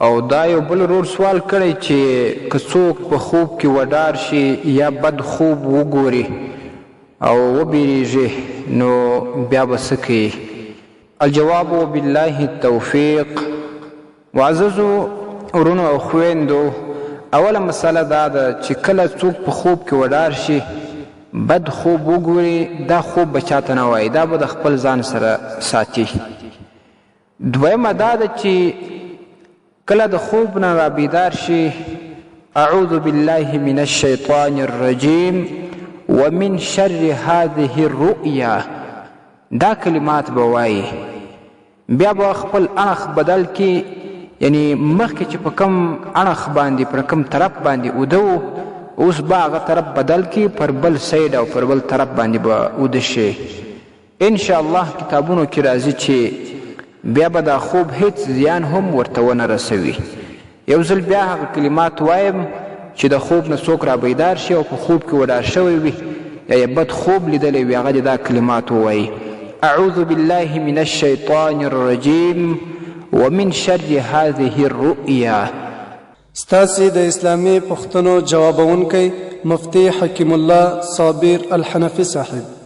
او دا یو بل ورور سوال کړی چې که څوک په خوب کې وډار شي یا بد خوب وګوري او وبیریږي نو بیا به څه کوي؟ الجواب بالله التوفیق. معززو ورونو او خویندو، اوله مسله دا ده چې کله څوک په خوب کې وډار شي بد خوب وګوري، دا خوب به چاته نه وایي، دا به د خپل ځان سره ساتي. دویمه دا ده چې کله د خوب نه رابیدار شي اعوذ بالله من الشیطان الرجیم ومن شر هذه الرؤیا، دا کلمات به وایي. بیا به خپل اړخ بدل کی، یعنی مخکې چې په کم اړخ باندې پر کم طرف باندې اوده و، اوس به هغه طرف بدل کی، پر بل سید او پر بل طرف باندې به اوده شي. انشاءالله کتابونو کې راځي چې بیا به دا خوب هیڅ زیان هم ورته ونه رسوي. یو ځل بیا هغه کلمات وایم چې د خوب نه څوک را بیدار شي او په خوب کې وډار شوی وي یا بد خوب لیدلی وي، هغه دا کلمات ووایي: اعوذ بالله من الشیطان الرجیم ومن شر هذه الرؤیا. ستاسې د اسلامي پوښتنو جوابونکی مفتی حکیم الله صابر الحنفي صاحب.